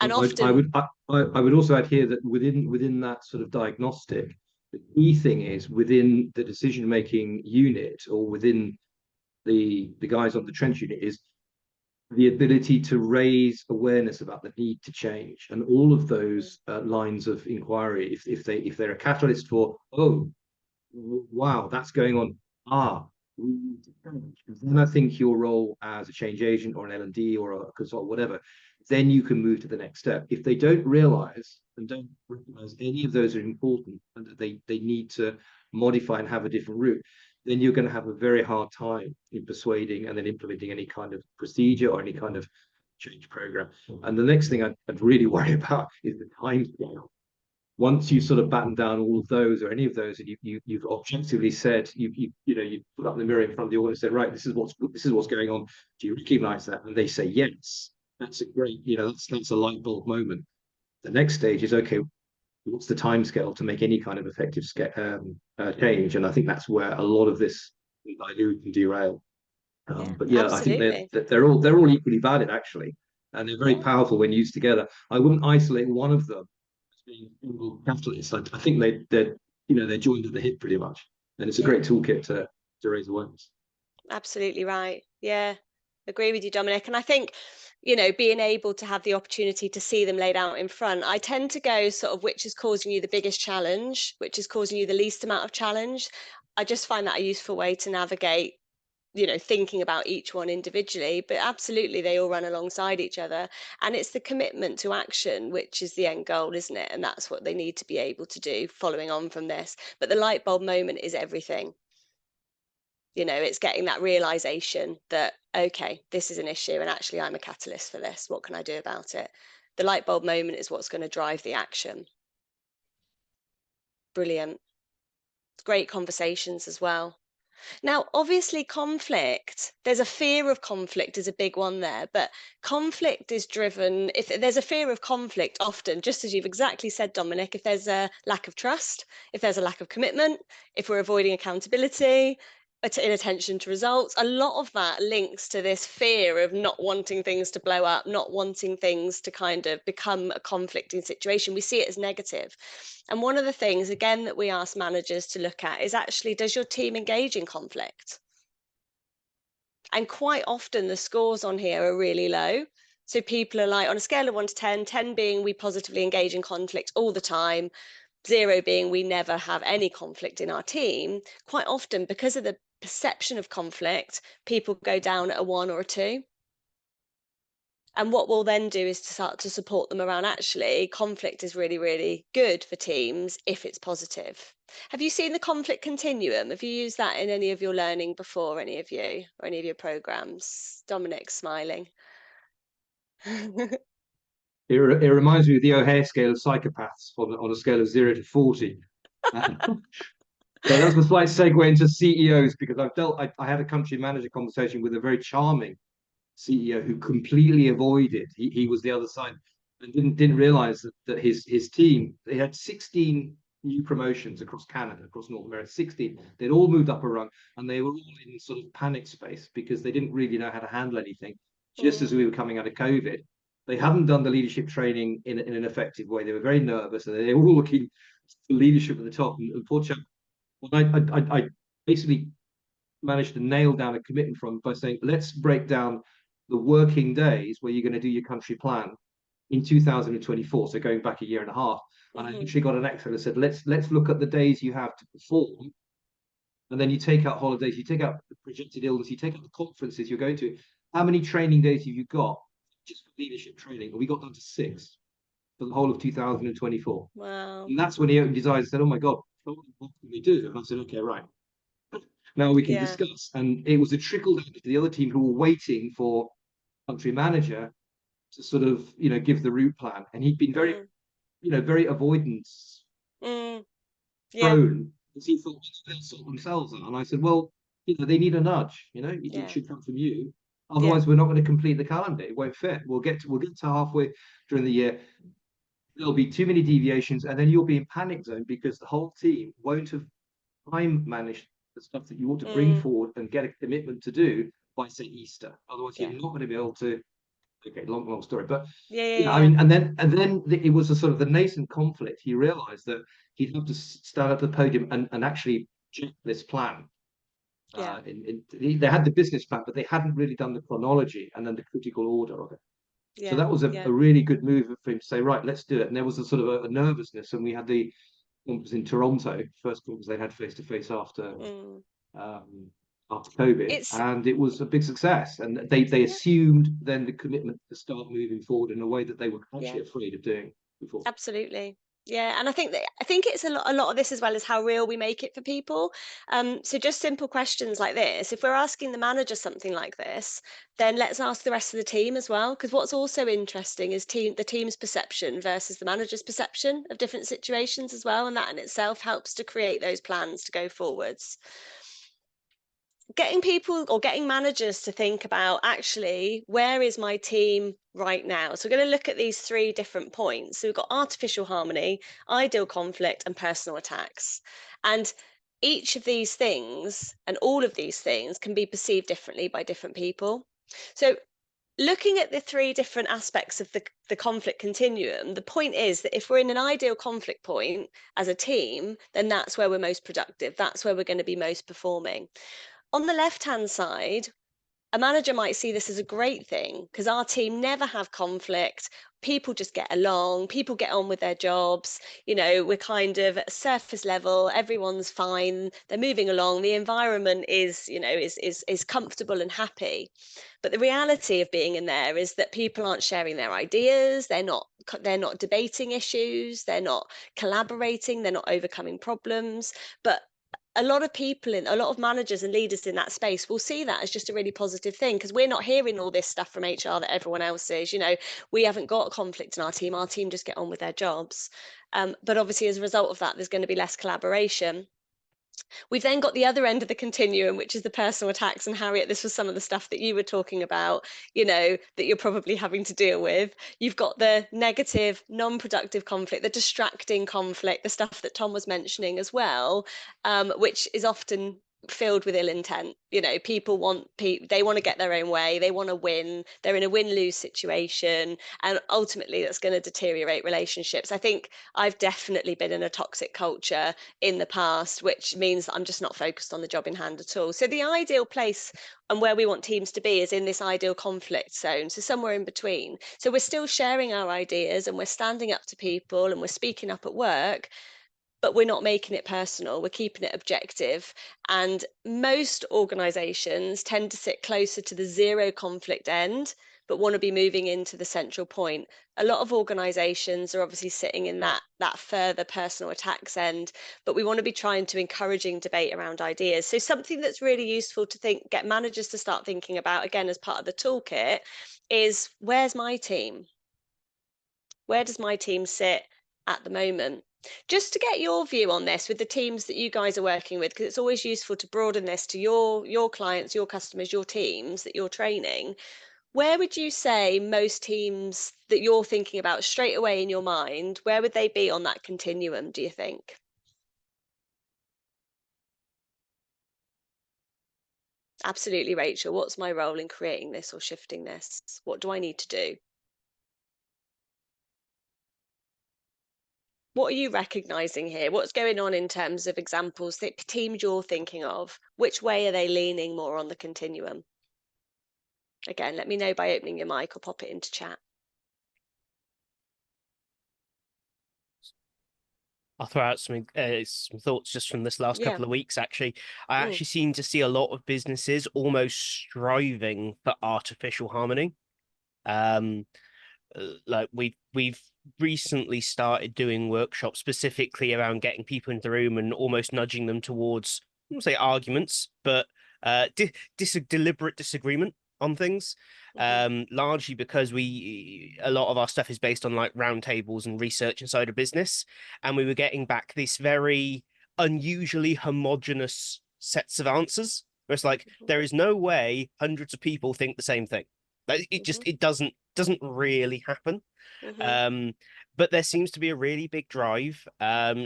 Speaker 1: And often
Speaker 7: I would also add here that within that sort of diagnostic, the key thing is within the decision-making unit, or within the guys on the trench unit, is the ability to raise awareness about the need to change, and all of those lines of inquiry. If they're a catalyst for, oh, wow, that's going on. We need to change. Then I think your role as a change agent or an L&D or a consultant, whatever, then you can move to the next step. If they don't realize and don't recognize any of those are important and that they need to modify and have a different route, then you're going to have a very hard time in persuading and then implementing any kind of procedure or any kind of change program. And the next thing I'd really worry about is the time scale. Once you sort of batten down all of those or any of those, and you've objectively said, you put up the mirror in front of the audience and said, right, this is what's going on. Do you recognize that? And they say yes. That's a great, that's a light bulb moment. The next stage is, okay, what's the time scale to make any kind of effective change? And I think that's where a lot of this dilute and derail. But yeah, absolutely. I think they're all equally valid actually, and they're very powerful when used together. I wouldn't isolate one of them as being single catalyst. I think they're joined at the hip pretty much, and it's a great toolkit to raise awareness.
Speaker 1: Absolutely right. Yeah, agree with you, Dominic. And I think, being able to have the opportunity to see them laid out in front, I tend to go sort of which is causing you the biggest challenge, which is causing you the least amount of challenge. I just find that a useful way to navigate, thinking about each one individually, but absolutely they all run alongside each other. And it's the commitment to action, which is the end goal, isn't it? And that's what they need to be able to do following on from this. But the light bulb moment is everything. It's getting that realization that, okay, this is an issue and actually I'm a catalyst for this. What can I do about it? The light bulb moment is what's going to drive the action. Brilliant. Great conversations as well. Now, obviously, conflict, there's a fear of conflict is a big one there, but conflict is driven, if there's a fear of conflict, often, just as you've exactly said, Dominic, if there's a lack of trust, if there's a lack of commitment, if we're avoiding accountability, inattention to results, a lot of that links to this fear of not wanting things to blow up, not wanting things to kind of become a conflicting situation. We see it as negative. And one of the things, again, that we ask managers to look at is actually, does your team engage in conflict? And quite often the scores on here are really low. So people are like, on a scale of 1 to 10, 10 being we positively engage in conflict all the time, 0 being we never have any conflict in our team. Quite often, because of the perception of conflict, people go down at a 1 or a 2. And what we'll then do is to start to support them around, actually, conflict is really, really good for teams if it's positive. Have you seen the conflict continuum? Have you used that in any of your learning before, any of you, or any of your programs? Dominic's smiling.
Speaker 7: It reminds me of the O'Hare scale of psychopaths on a scale of 0 to 40. So that's a slight segue into CEOs, because I had a country manager conversation with a very charming CEO who completely avoided. He was the other side and didn't realize that his team, they had 16 new promotions across Canada, across North America, 16. They'd all moved up a rung, and they were all in sort of panic space because they didn't really know how to handle anything. Just as we were coming out of COVID, they hadn't done the leadership training in an effective way. They were very nervous, and they were all looking for leadership at the top. And poor chap, I basically managed to nail down a commitment from by saying, let's break down the working days where you're going to do your country plan in 2024. So going back a year and a half, and I literally got an Excel and said, let's look at the days you have to perform, and then you take out holidays, you take out the projected illness, you take out the conferences you're going to. How many training days have you got just for leadership training? And we got down to 6 for the whole of 2024.
Speaker 1: Wow.
Speaker 7: And that's when he opened his eyes and said, oh my God, what can we do? And I said, okay, right. Now we can discuss. And it was a trickle down to the other team who were waiting for country manager to sort of, give the route plan. And he'd been very, very avoidance prone, because he thought they'll sort themselves out. And I said, well, they need a nudge, it should come from you. Otherwise, we're not going to complete the calendar. It won't fit. We'll get to halfway during the year. There'll be too many deviations, and then you'll be in panic zone because the whole team won't have time managed the stuff that you ought to bring forward and get a commitment to do by, say, Easter. Otherwise, you're not going to be able to. Okay, long story, but I mean, and then it was a sort of the nascent conflict. He realised that he'd have to stand up at the podium and actually check this plan.
Speaker 1: Yeah.
Speaker 7: They had the business plan, but they hadn't really done the chronology and then the critical order of it. So that was a really good move for him to say, right, let's do it. And there was a sort of a nervousness, and we had it was in Toronto, first conference they had face to face after COVID, and it was a big success. And they assumed then the commitment to start moving forward in a way that they were actually afraid of doing before.
Speaker 1: Absolutely. Yeah, and I think it's a lot of this as well as how real we make it for people. So just simple questions like this. If we're asking the manager something like this, then let's ask the rest of the team as well. Because what's also interesting is the team's perception versus the manager's perception of different situations as well, and that in itself helps to create those plans to go forwards. Getting people or getting managers to think about, actually, where is my team right now? So we're going to look at these 3 different points. So we've got artificial harmony, ideal conflict, and personal attacks. And each of these things and all of these things can be perceived differently by different people. So looking at the 3 different aspects of the conflict continuum, the point is that if we're in an ideal conflict point as a team, then that's where we're most productive. That's where we're going to be most performing. On the left-hand side, a manager might see this as a great thing because our team never have conflict. People just get along, people get on with their jobs. We're kind of at surface level, everyone's fine, they're moving along, the environment is comfortable and happy. But the reality of being in there is that people aren't sharing their ideas, they're not debating issues, they're not collaborating, they're not overcoming problems. But a lot of managers and leaders in that space will see that as just a really positive thing, because we're not hearing all this stuff from HR that everyone else is. We haven't got conflict in our team just get on with their jobs. But obviously, as a result of that, there's going to be less collaboration. We've then got the other end of the continuum, which is the personal attacks. And Harriet, this was some of the stuff that you were talking about, that you're probably having to deal with. You've got the negative, non-productive conflict, the distracting conflict, the stuff that Tom was mentioning as well, which is often filled with ill intent. People want to get their own way, they want to win, they're in a win-lose situation, and ultimately that's going to deteriorate relationships. I think I've definitely been in a toxic culture in the past, which means that I'm just not focused on the job in hand at all. So the ideal place and where we want teams to be is in this ideal conflict zone, so somewhere in between. So we're still sharing our ideas and we're standing up to people and we're speaking up at work, but we're not making it personal, we're keeping it objective. And most organizations tend to sit closer to the 0 conflict end, but want to be moving into the central point. A lot of organizations are obviously sitting in that further personal attacks end, but we want to be trying to encouraging debate around ideas. So something that's really useful to get managers to start thinking about, again, as part of the toolkit, is where's my team? Where does my team sit at the moment? Just to get your view on this with the teams that you guys are working with, because it's always useful to broaden this to your clients, your customers, your teams that you're training. Where would you say most teams that you're thinking about straight away in your mind, where would they be on that continuum, do you think? Absolutely, Rachel. What's my role in creating this or shifting this? What do I need to do? What are you recognizing here? What's going on in terms of examples that teams you're thinking of? Which way are they leaning more on the continuum? Again, let me know by opening your mic or pop it into chat.
Speaker 5: I'll throw out some thoughts just from this last couple of weeks, actually. I actually seem to see a lot of businesses almost striving for artificial harmony. Like we've recently started doing workshops specifically around getting people into the room and almost nudging them towards, I won't say arguments, but deliberate disagreement on things. Largely because a lot of our stuff is based on like roundtables and research inside a business, and we were getting back this very unusually homogenous sets of answers where it's like there is no way hundreds of people think the same thing. Like it doesn't really happen. But there seems to be a really big drive,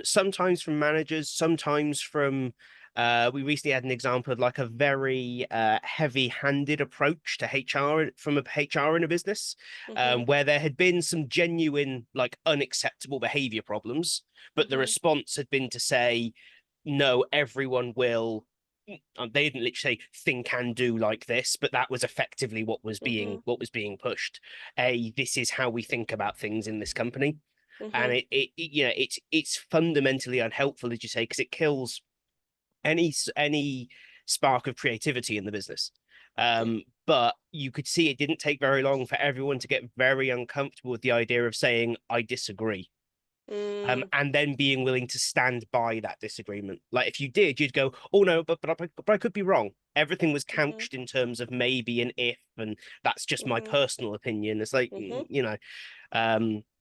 Speaker 5: sometimes from managers, sometimes from we recently had an example of like a very heavy-handed approach to HR from a HR in a business, where there had been some genuine like unacceptable behavior problems, but the response had been to say, no, everyone will they didn't literally say think and do like this, but that was effectively what was being pushed. This is how we think about things in this company. And it's fundamentally unhelpful, as you say, because it kills any spark of creativity in the business. But you could see it didn't take very long for everyone to get very uncomfortable with the idea of saying, I disagree. And then being willing to stand by that disagreement. Like if you did, you'd go, oh no, but I could be wrong. Everything was couched in terms of maybe and if, and that's just my personal opinion. It's like, you know,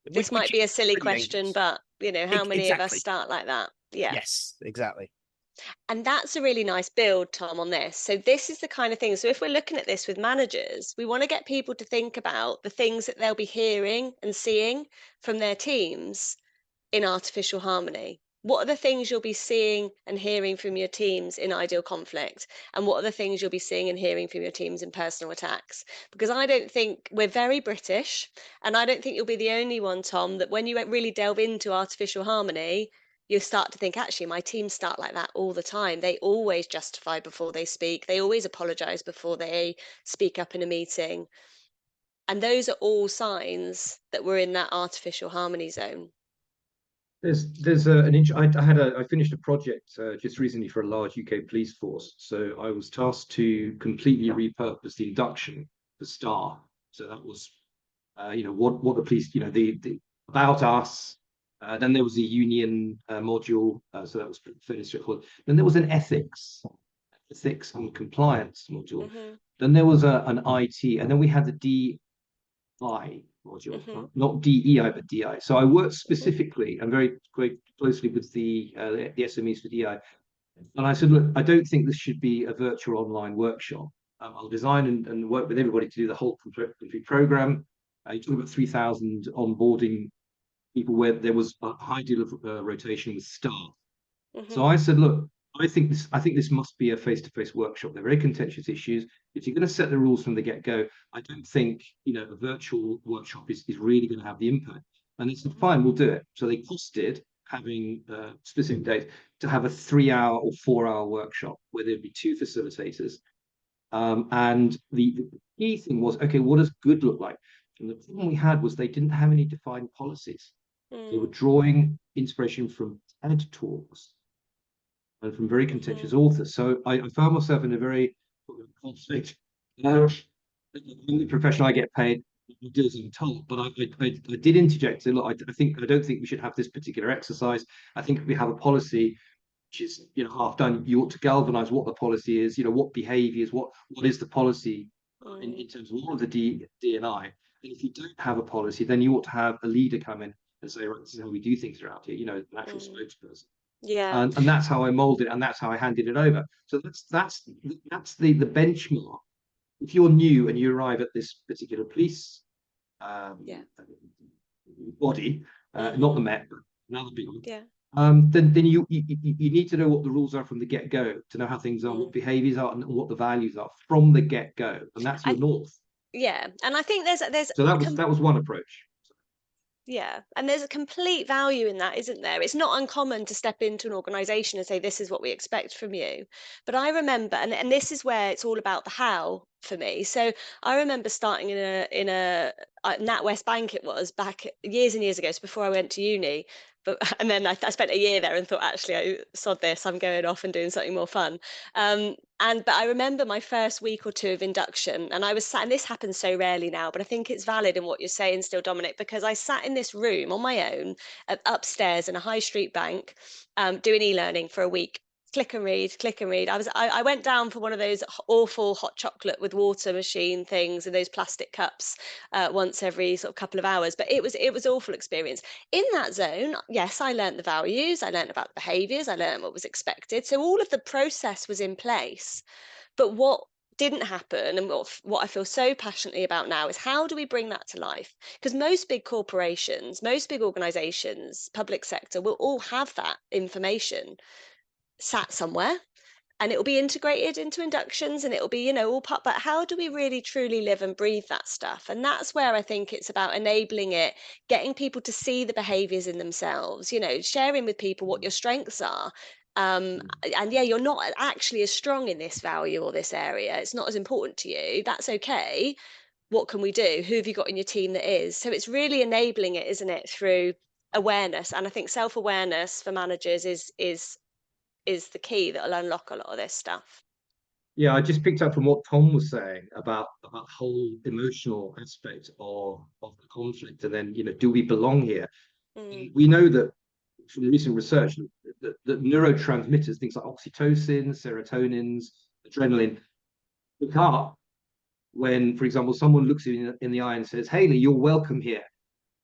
Speaker 1: this might be a silly
Speaker 5: really
Speaker 1: question, but you know, how many of us start like that? Yeah.
Speaker 5: Yes, exactly.
Speaker 1: And that's a really nice build, Tom, on this. So this is the kind of thing. So if we're looking at this with managers, we want to get people to think about the things that they'll be hearing and seeing from their teams in artificial harmony. What are the things you'll be seeing and hearing from your teams in ideal conflict? And what are the things you'll be seeing and hearing from your teams in personal attacks? Because I don't think we're very British, and I don't think you'll be the only one, Tom, that when you really delve into artificial harmony, you start to think, actually, my teams start like that all the time. They always justify before they speak. They always apologize before they speak up in a meeting. And those are all signs that we're in that artificial harmony zone.
Speaker 7: There's I finished a project just recently for a large UK police force. So I was tasked to completely repurpose the induction for STAR. So that was, what the police, the about us. Then there was a union module. So that was fairly straightforward. Then there was an ethics and compliance module. Then there was an IT, and then we had the DI module, not DEI, but DI. So I worked specifically and very closely with the SMEs for DI. And I said, look, I don't think this should be a virtual online workshop. I'll design and work with everybody to do the whole complete program. You talk about 3,000 onboarding people where there was a high deal of rotation with staff. So I said, look, I think this must be a face-to-face workshop. They're very contentious issues. If you're going to set the rules from the get-go, I don't think a virtual workshop is really going to have the impact. And they said, fine, we'll do it. So they costed having specific days to have a 3-hour or 4-hour workshop where there'd be 2 facilitators. And the key thing was, okay, what does good look like? And the problem we had was they didn't have any defined policies. They were drawing inspiration from TED Talks and from very contentious authors. So I found myself in a very conflict. I'm the professional, I get paid, I do as I'm told, but I did interject. So look, I don't think we should have this particular exercise. I think if we have a policy which is half done, you ought to galvanize what the policy is, what behaviors, what is the policy in terms of all of the D&I. And if you don't have a policy, then you ought to have a leader come in and say, right, this is how we do things around here, an actual spokesperson.
Speaker 1: Yeah.
Speaker 7: And that's how I molded it, and that's how I handed it over. So that's the benchmark. If you're new and you arrive at this particular police body, not the Met, but another big one, then you need to know what the rules are from the get-go, to know how things are, what behaviors are, and what the values are from the get-go, and that's your north.
Speaker 1: Yeah, and I think there's
Speaker 7: so that was one approach.
Speaker 1: Yeah, and there's a complete value in that, isn't there? It's not uncommon to step into an organization and say, this is what we expect from you. But I remember, and this is where it's all about the how for me. So I remember starting in a NatWest Bank, it was back years and years ago, so before I went to uni. And then I spent a year there and thought, actually, I sod this, I'm going off and doing something more fun. But I remember my first week or 2 of induction, and I was sat, and this happens so rarely now, but I think it's valid in what you're saying still, Dominic, because I sat in this room on my own upstairs in a high street bank, doing e-learning for a week. Click and read. I went down for one of those awful hot chocolate with water machine things and those plastic cups once every sort of couple of hours. But it was awful experience. In that zone, yes, I learned the values, I learned about the behaviours, I learned what was expected. So all of the process was in place. But what didn't happen, and what I feel so passionately about now, is how do we bring that to life? Because most big corporations, most big organisations, public sector will all have that information sat somewhere, and it will be integrated into inductions, and it will be all part. But how do we really truly live and breathe that stuff? And that's where I think it's about enabling it, getting people to see the behaviors in themselves, sharing with people what your strengths are, and yeah, you're not actually as strong in this value or this area, it's not as important to you, that's okay. What can we do? Who have you got in your team that is? So it's really enabling it, isn't it, through awareness. And I think self-awareness for managers is the key that'll unlock a lot of this stuff.
Speaker 7: Yeah, I just picked up from what Tom was saying about the whole emotional aspect of the conflict, and then, do we belong here? We know that from recent research that neurotransmitters, things like oxytocin, serotonins, adrenaline, pick up when, for example, someone looks you in the eye and says, "Hayley, you're welcome here.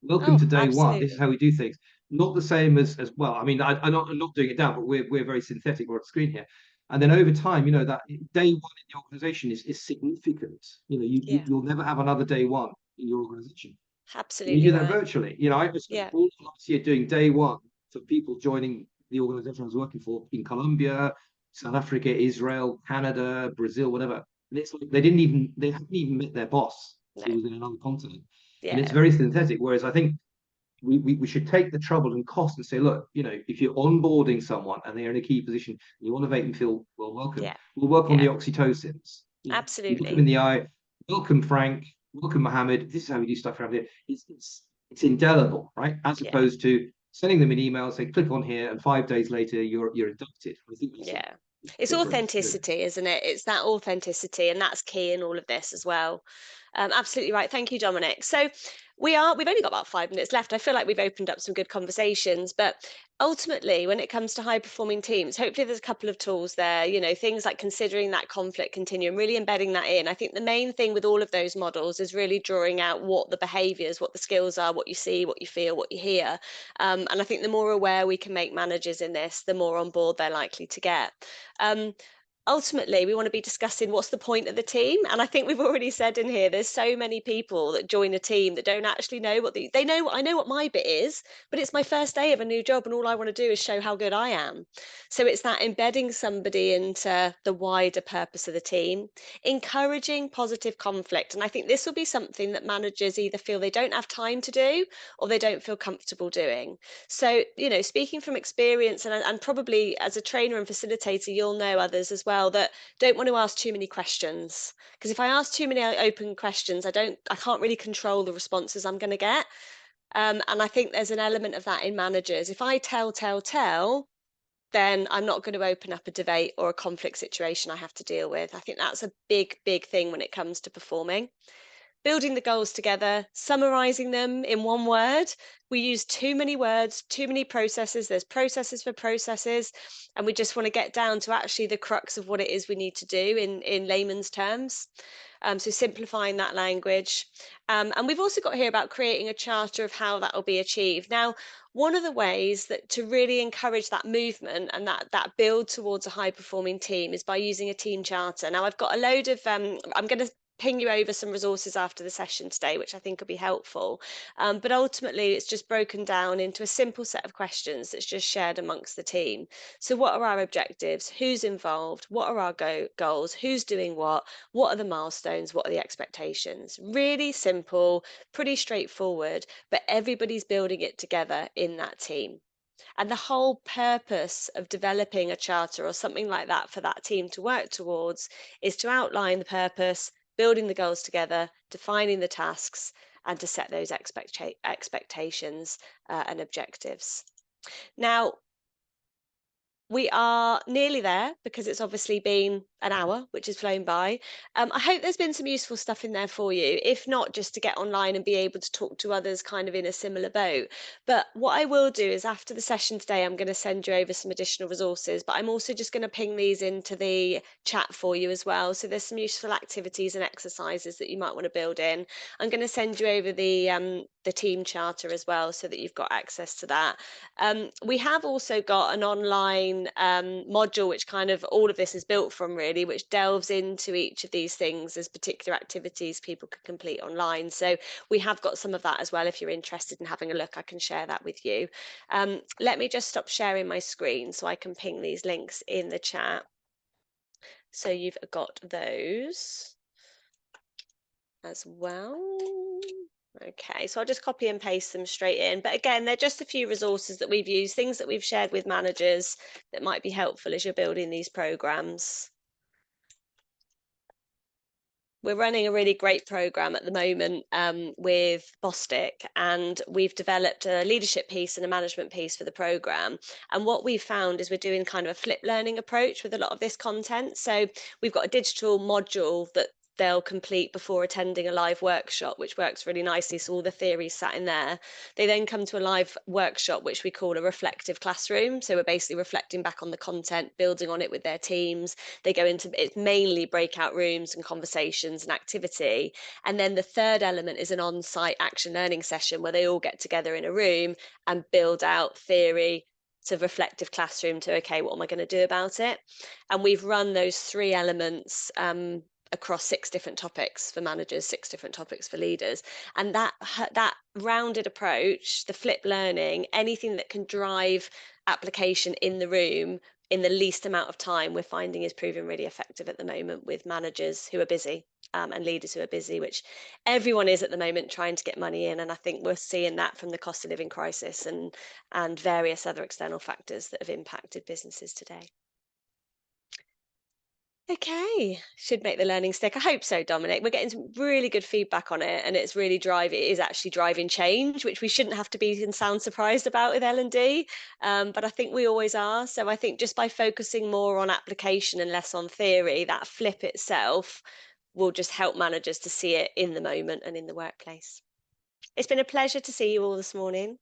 Speaker 7: Welcome
Speaker 1: Oh,
Speaker 7: to day one. This is
Speaker 1: absolutely.
Speaker 7: how we do things." Not the same as well. I mean, I'm not doing it down, but we're very synthetic. We're on screen here, and then over time, that day one in the organization is significant.
Speaker 1: Yeah,
Speaker 7: You'll never have another day one in your organization. And you
Speaker 1: absolutely
Speaker 7: do that
Speaker 1: right.
Speaker 7: virtually. I spent
Speaker 1: Yeah,
Speaker 7: all of last year doing day one for people joining the organization I was working for in Colombia, South Africa, Israel, Canada, Brazil, whatever. And it's like they hadn't even met their boss who
Speaker 1: no,
Speaker 7: was in another continent. And it's
Speaker 1: yeah,
Speaker 7: very synthetic. Whereas I think we should take the trouble and cost and say, look, if you're onboarding someone and they're in a key position, and you want to make them feel well welcome,
Speaker 1: yeah,
Speaker 7: we'll work on
Speaker 1: yeah,
Speaker 7: the oxytocins. You look them
Speaker 1: absolutely.
Speaker 7: in the eye, welcome Frank, welcome Mohammed. This is how we do stuff around here. It's indelible, right? As
Speaker 1: Yeah,
Speaker 7: opposed to sending them an email, say click on here, and 5 days later you're inducted. I think that's
Speaker 1: yeah.
Speaker 7: a
Speaker 1: It's
Speaker 7: difference.
Speaker 1: authenticity, isn't it? It's that authenticity, and that's key in all of this as well. Absolutely right. Thank you, Dominic. So we've only got about 5 minutes left. I feel like we've opened up some good conversations, but ultimately, when it comes to high performing teams, hopefully there's a couple of tools there, things like considering that conflict continuum, really embedding that in. I think the main thing with all of those models is really drawing out what the behaviors, what the skills are, what you see, what you feel, what you hear. And I think the more aware we can make managers in this, the more on board they're likely to get. Um, Ultimately, we want to be discussing what's the point of the team. And I think we've already said in here, there's so many people that join a team that don't actually know they know. I know what my bit is, but it's my first day of a new job, and all I want to do is show how good I am. So it's that embedding somebody into the wider purpose of the team, encouraging positive conflict. And I think this will be something that managers either feel they don't have time to do or they don't feel comfortable doing. So, speaking from experience, and probably as a trainer and facilitator, you'll know others as well that don't want to ask too many questions. Because if I ask too many open questions, I can't really control the responses I'm going to get. And I think there's an element of that in managers. If I tell, then I'm not going to open up a debate or a conflict situation I have to deal with. I think that's a big, big thing when it comes to performing. Building the goals together, summarizing them in one word. We use too many words, too many processes. There's processes for processes. And we just want to get down to actually the crux of what it is we need to do in layman's terms. So simplifying that language. And we've also got here about creating a charter of how that will be achieved. Now, one of the ways that to really encourage that movement and that build towards a high performing team is by using a team charter. Now, I've got a load of, I'm going to ping you over some resources after the session today, which I think will be helpful. But ultimately, it's just broken down into a simple set of questions that's just shared amongst the team. So what are our objectives? Who's involved? What are our goals? Who's doing what? What are the milestones? What are the expectations? Really simple, pretty straightforward, but everybody's building it together in that team. And the whole purpose of developing a charter or something like that for that team to work towards is to outline the purpose, building the goals together, defining the tasks, and to set those expectations and objectives. Now, we are nearly there because it's obviously been an hour, which has flown by. I hope there's been some useful stuff in there for you. If not, just to get online and be able to talk to others kind of in a similar boat. But what I will do is after the session today, I'm going to send you over some additional resources, but I'm also just going to ping these into the chat for you as well. So there's some useful activities and exercises that you might want to build in. I'm going to send you over the team charter as well so that you've got access to that. We have also got an online module which kind of all of this is built from really, which delves into each of these things as particular activities people can complete online. So we have got some of that as well. If you're interested in having a look, I can share that with you. Let me just stop sharing my screen so I can ping these links in the chat. So you've got those as well. Okay, so I'll just copy and paste them straight in. But again, they're just a few resources that we've used, things that we've shared with managers that might be helpful as you're building these programs. We're running a really great program at the moment with Bostik, and we've developed a leadership piece and a management piece for the program. And what we've found is we're doing kind of a flip learning approach with a lot of this content. So we've got a digital module that they'll complete before attending a live workshop, which works really nicely. So all the theories sat in there. They then come to a live workshop, which we call a reflective classroom. So we're basically reflecting back on the content, building on it with their teams. They go into, it's mainly breakout rooms and conversations and activity. And then the third element is an on-site action learning session where they all get together in a room and build out theory to reflective classroom to, okay, what am I going to do about it? And we've run those three elements across 6 different topics for managers, 6 different topics for leaders. And that rounded approach, the flip learning, anything that can drive application in the room in the least amount of time, we're finding is proving really effective at the moment with managers who are busy and leaders who are busy, which everyone is at the moment trying to get money in. And I think we're seeing that from the cost of living crisis and various other external factors that have impacted businesses today. Okay, should make the learning stick. I hope so, Dominic. We're getting some really good feedback on it, and it is actually driving change, which we shouldn't have to be and sound surprised about with L&D, but I think we always are. So I think just by focusing more on application and less on theory, that flip itself will just help managers to see it in the moment and in the workplace. It's been a pleasure to see you all this morning.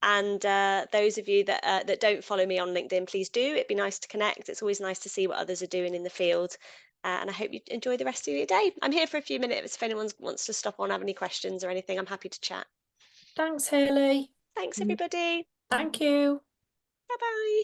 Speaker 1: And those of you that don't follow me on LinkedIn, please do. It'd be nice to connect. It's always nice to see what others are doing in the field. And I hope you enjoy the rest of your day. I'm here for a few minutes. If anyone wants to stop on, have any questions or anything, I'm happy to chat.
Speaker 2: Thanks, Hayley.
Speaker 1: Thanks, everybody.
Speaker 2: Thank you.
Speaker 1: Bye-bye.